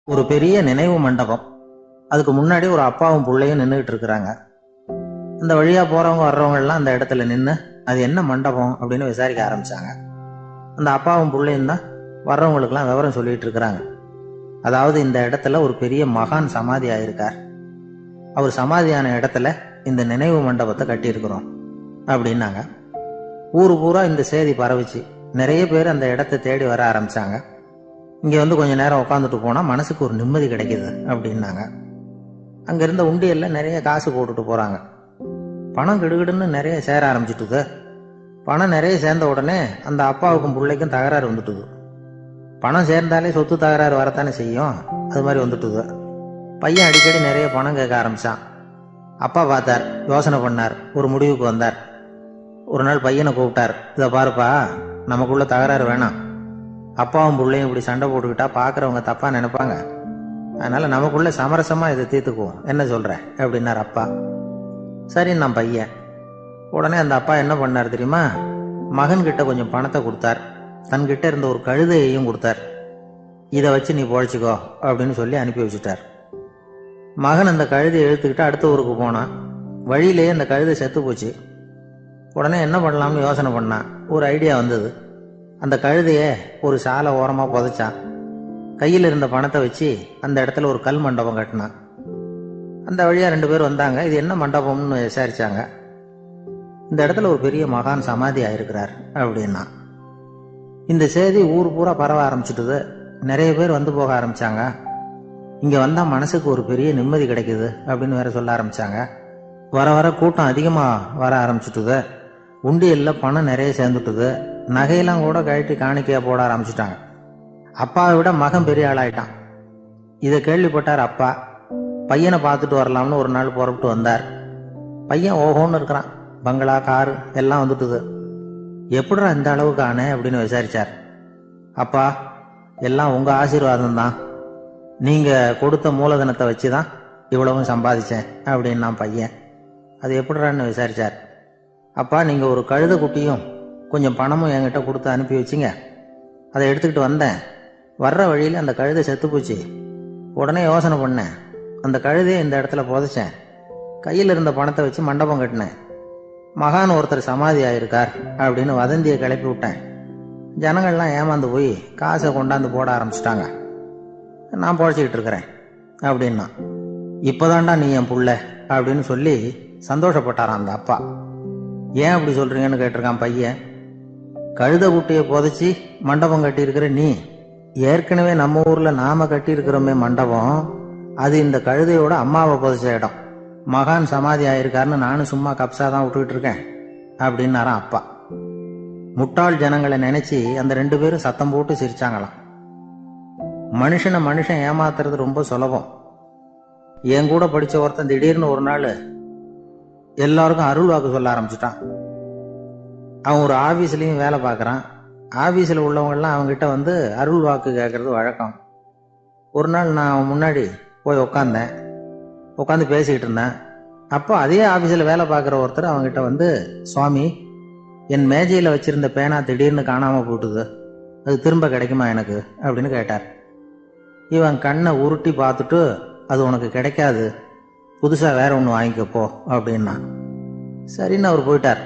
ஒரு பெரிய நினைவு மண்டபம். அதுக்கு முன்னாடி ஒரு அப்பாவும் பிள்ளையும் நின்றுகிட்டு இருக்கிறாங்க. அந்த வழியா போறவங்க வர்றவங்க எல்லாம் அந்த இடத்துல நின்று அது என்ன மண்டபம் அப்படின்னு விசாரிக்க ஆரம்பிச்சாங்க. அந்த அப்பாவும் பிள்ளையும் தான் வர்றவங்களுக்கெல்லாம் விவரம் சொல்லிட்டு இருக்கிறாங்க. அதாவது இந்த இடத்துல ஒரு பெரிய மகான் சமாதி ஆயிருக்கார். அவர் சமாதியான இடத்துல இந்த நினைவு மண்டபத்தை கட்டியிருக்கிறோம் அப்படின்னாங்க. ஊரு பூரா இந்த செய்தி பரவிச்சு. நிறைய பேர் அந்த இடத்தை தேடி வர ஆரம்பிச்சாங்க. இங்க வந்து கொஞ்ச நேரம் உட்காந்துட்டு போனா மனசுக்கு ஒரு நிம்மதி கிடைக்குது அப்படின்னாங்க. அங்க இருந்த உண்டியல்ல நிறைய காசு போட்டுட்டு போறாங்க. பணம் கிடுகிடுன்னு நிறைய சேர ஆரம்பிச்சுட்டுது. பணம் நிறைய சேர்ந்த உடனே அந்த அப்பாவுக்கும் பிள்ளைக்கும் தகராறு வந்துட்டுது. பணம் சேர்ந்தாலே சொத்து தகராறு வரத்தானே செய்யும். அது மாதிரி வந்துட்டுது. பையன் அடிக்கடி நிறைய பணம் கேட்க ஆரம்பிச்சான். அப்பா பார்த்தார், யோசனை பண்ணார், ஒரு முடிவுக்கு வந்தார். ஒரு நாள் பையனை கூப்பிட்டார். இதை பாருப்பா, நமக்குள்ள தகராறு வேணாம். அப்பாவும் பிள்ளையும் இப்படி சண்டை போட்டுக்கிட்டா பாக்குறவங்க தப்பா நினைப்பாங்க. அதனால நமக்குள்ள சமரசமா இதை தீர்த்துக்குவோம், என்ன சொல்ற அப்படின்னார் அப்பா. சரி நான் பையன். உடனே அந்த அப்பா என்ன பண்ணார் தெரியுமா? மகன் கிட்ட கொஞ்சம் பணத்தை கொடுத்தார். தன்கிட்ட இருந்த ஒரு கழுதையையும் கொடுத்தார். இதை வச்சு நீ பொழைச்சிக்கோ அப்படின்னு சொல்லி அனுப்பி வச்சுட்டார். மகன் அந்த கழுதையை இழுத்துக்கிட்டு அடுத்த ஊருக்கு போனான். வழியிலேயே அந்த கழுதை செத்து போச்சு. உடனே என்ன பண்ணலாம்னு யோசனை பண்ணான். ஒரு ஐடியா வந்தது. அந்த கழுதைய ஒரு சாலை ஓரமா புதைச்சான். கையில் இருந்த பணத்தை வச்சு அந்த இடத்துல ஒரு கல் மண்டபம் கட்டினான். அந்த வழியா 2 பேர் வந்தாங்க. இது என்ன மண்டபம்னு விசாரிச்சாங்க. இந்த இடத்துல ஒரு பெரிய மகான் சமாதி ஆயிருக்கிறார் அப்படின்னா. இந்த செய்தி ஊர் பூரா பரவ ஆரம்பிச்சுட்டுது. நிறைய பேர் வந்து போக ஆரம்பிச்சாங்க. இங்க வந்தா மனசுக்கு ஒரு பெரிய நிம்மதி கிடைக்குது அப்படின்னு வேற சொல்ல ஆரம்பிச்சாங்க. வர வர கூட்டம் அதிகமா வர ஆரம்பிச்சுட்டுது. உண்டியல்ல பணம் நிறைய சேர்ந்துட்டுது. நகையெல்லாம் கூட கழட்டி காணிக்கையா போட ஆரம்பிச்சுட்டாங்க. அப்பாவை விட மகன் பெரிய ஆளாயிட்டான். இதை கேள்விப்பட்டார் அப்பா. பையனை பார்த்துட்டு வரலாம்னு ஒரு நாள் புறப்பட்டு வந்தார். பையன் ஓஹோன்னு இருக்கிறான். பங்களா, காரு எல்லாம் வந்துட்டுது. எப்படிடா இந்த அளவுக்கு ஆனே அப்படின்னு விசாரிச்சார். அப்பா, எல்லாம் உங்க ஆசீர்வாதம் தான். நீங்க கொடுத்த மூலதனத்தை வச்சுதான் இவ்வளவும் சம்பாதிச்சேன் அப்படின்னா பையன். அது எப்படிறான்னு விசாரிச்சார். அப்பா, நீங்க ஒரு கழுதை குட்டியும் கொஞ்சம் பணமும் என்கிட்ட கொடுத்து அனுப்பி வச்சிங்க. அதை எடுத்துக்கிட்டு வந்தேன். வர்ற வழியில் அந்த கழுதை செத்து போச்சு. உடனே யோசனை பண்ணேன். அந்த கழுதையை இந்த இடத்துல புதைச்சேன். கையில் இருந்த பணத்தை வச்சு மண்டபம் கட்டினேன். மகான் ஒருத்தர் சமாதி ஆயிருக்கார் அப்படின்னு வதந்தியை கிளப்பி விட்டேன். ஜனங்கள்லாம் ஏமாந்து போய் காசை கொண்டாந்து போட ஆரம்பிச்சிட்டாங்க. நான் பொழைச்சிக்கிட்டு இருக்கிறேன் அப்படின்னா. இப்போதான்டா நீ என் புள்ள அப்படின்னு சொல்லி சந்தோஷப்பட்டாரான் அந்த அப்பா. ஏன் அப்படி சொல்றீங்கன்னு கேட்டிருக்கான் பையன். கழுத குட்டியை புதைச்சி மண்டபம் கட்டி இருக்கிற நீ, ஏற்கனவே நம்ம ஊர்ல நாம கட்டி இருக்கிறோமே மண்டபம், அது இந்த கழுதையோட அம்மாவை புதைச்ச இடம். மகான் சமாதி ஆயிருக்காருன்னு நானும் சும்மா கப்சாதான் விட்டுக்கிட்டு இருக்கேன் அப்படின்னாராம் அப்பா. முட்டாள் ஜனங்களை நினைச்சு அந்த 2 பேரும் சத்தம் போட்டு சிரிச்சாங்களாம். மனுஷனை மனுஷன் ஏமாத்துறது ரொம்ப சுலபம். என் கூட படிச்ச ஒருத்தன் திடீர்னு ஒரு நாள் எல்லாருக்கும் அருள் வாக்கு சொல்ல ஆரம்பிச்சுட்டான். அவன் ஒரு ஆபீஸ்லயும் வேலை பார்க்கறான். ஆபீஸ்ல உள்ளவங்க எல்லாம் அவங்ககிட்ட வந்து அருள் வாக்கு கேட்கறது வழக்கம். ஒரு நாள் நான் அவன் முன்னாடி போய் உட்காந்து பேசிக்கிட்டு இருந்தேன். அப்போ அதே ஆபீஸ்ல வேலை பார்க்குற ஒருத்தர் அவங்ககிட்ட வந்து, சுவாமி, என் மேஜையில வச்சிருந்த பேனா திடீர்னு காணாம போட்டுது, அது திரும்ப கிடைக்குமா எனக்கு அப்படின்னு கேட்டார். இவன் கண்ணை உருட்டி பார்த்துட்டு, அது உனக்கு கிடைக்காது, புதுசா வேற ஒன்று வாங்கிக்கப்போ அப்படின்னா. சரின்னு அவர் போயிட்டார்.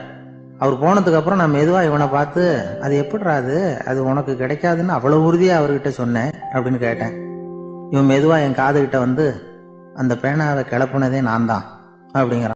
அவர் போனதுக்கு அப்புறம் நான் மெதுவா இவனை பார்த்து, அது எப்படிடா அது உனக்கு கிடைக்காதுன்னு அவ்வளவு உறுதியா அவர்கிட்ட சொன்னேன் அப்படின்னு கேட்டேன். இவன் மெதுவா என் காதுகிட்ட வந்து, அந்த பேனாவை கிளப்புனதே நான் தான் அப்படிங்கிறான்.